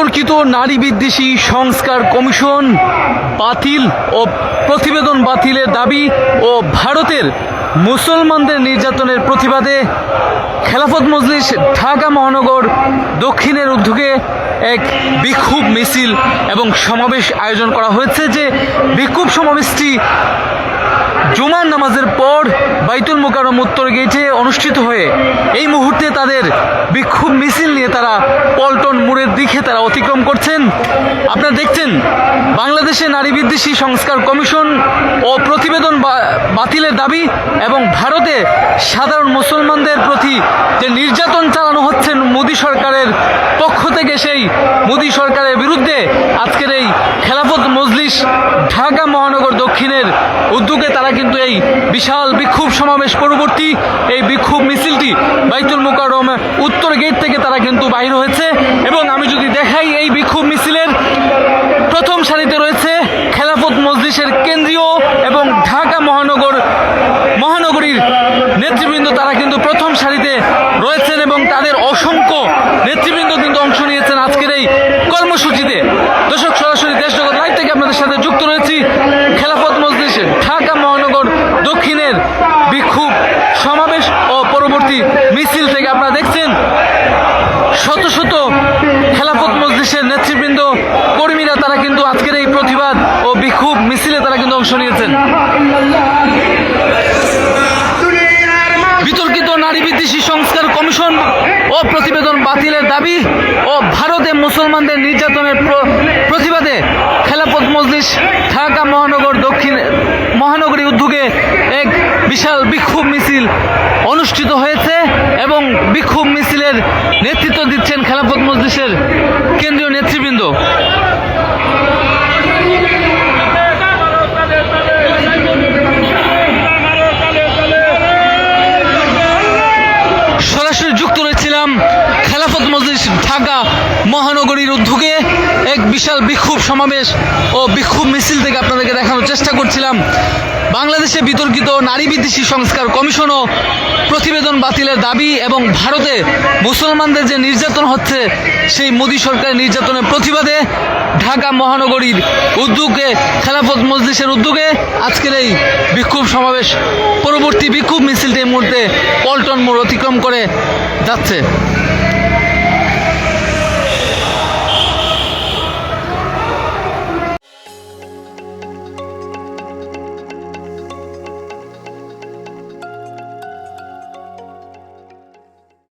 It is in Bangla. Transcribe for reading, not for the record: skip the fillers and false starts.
বিতর্কিত নারী বিদ্বেষী সংস্কার কমিশন বাতিল ও প্রতিবেদন বাতিলের দাবি ও ভারতের মুসলমানদের নির্যাতনের প্রতিবাদে খেলাফত মজলিস ঢাকা মহানগর দক্ষিণের উদ্যোগে এক বিক্ষোভ মিছিল এবং সমাবেশ আয়োজন করা হয়েছে। যে বিক্ষোভ সমাবেশটি জুমার নামাজের পর বাইতুল মোকাররম উত্তর গেটে অনুষ্ঠিত হয়ে এই মুহূর্তে তাদের বিক্ষোভ মিছিল নিয়ে তারা পল্টন মোড়ের দিকে তারা অতিক্রম করছেন। আপনারা দেখছেন বাংলাদেশে নারী বিদ্বেষী সংস্কার কমিশন ও প্রতিবেদন বাতিলের দাবি এবং ভারতে সাধারণ মুসলমানদের প্রতি যে নির্যাতন চালানো হচ্ছে মোদী সরকারের পক্ষ থেকে, সেই মোদী সরকারের বিরুদ্ধে আজকের এই খেলাফত মজলিস ঢাকা মহানগর দক্ষিণের উদ্যোগে তারা কিন্তু এই বিশাল বিক্ষোভ সমাবেশ পরবর্তী এই বিক্ষোভ মিছিলটি বাইতুল মোকাররম উত্তর গেট থেকে তারা কিন্তু বাইর হয়েছে। এবং আমি যদি দেখাই এই বিক্ষোভ মিছিলের প্রথম সারিতে রয়েছে খেলাফত মজলিসের কেন্দ্রীয় এবং ঢাকা মহানগরীর নেতৃবৃন্দ, তারা কিন্তু প্রথম সারিতে রয়েছেন এবং তাদের অসংখ্য নেতৃবৃন্দ কিন্তু অংশ নিয়েছেন আজকের এই কর্মসূচিতে। দর্শক, সরাসরি দেশ জগৎ লাইভ থেকে আপনাদের সাথে যুক্ত রয়েছি খেলাফত মজলিসের ঢাকা মহানগর দক্ষিণের বিক্ষোভ সমাবেশ ও পরবর্তী মিছিল থেকে। আপনারা দেখছেন শত শত খেলাফত মজলিসের নেতৃবৃন্দ কর্মীরা তারা কিন্তু আজকের এই প্রতিবাদ ও বিক্ষোভ মিছিলে তারা কিন্তু অংশ নিয়েছেন। বিতর্কিত নারী বিদ্বেষী সংস্কার কমিশন ও প্রতিবেদন বাতিলের দাবি ও ভারতে মুসলমানদের নির্যাতনের প্রতিবাদে খেলাফত মজলিস ঢাকা মহানগরী উদ্যোগে এক বিশাল বিক্ষোভ মিছিল অনুষ্ঠিত হয়েছে এবং বিক্ষোভ মিছিলের নেতৃত্ব দিচ্ছেন খেলাফত মজলিসের কেন্দ্রীয় নেতৃবৃন্দ। সরাসরি যুক্ত রয়েছিলাম খেলাফত মজলিস ঢাকা মহানগরীর উদ্যোগে এক বিশাল বিক্ষোভ সমাবেশ ও বিক্ষোভ মিছিল থেকে আপনাদেরকে দেখানোর চেষ্টা করছিলাম বাংলাদেশে বিতর্কিত নারী বিদ্বেষী সংস্কার কমিশন ও প্রতিবেদন বাতিলের দাবি এবং ভারতে মুসলমানদের যে নির্যাতন হচ্ছে সেই মোদী সরকারের নির্যাতনের প্রতিবাদে ঢাকা মহানগরীর উদ্যোগে খেলাফত মজলিসের উদ্যোগে আজকের এই বিক্ষোভ সমাবেশ পরবর্তী বিক্ষোভ মিছিলটি এই মুহূর্তে পল্টন মোড় অতিক্রম করে যাচ্ছে।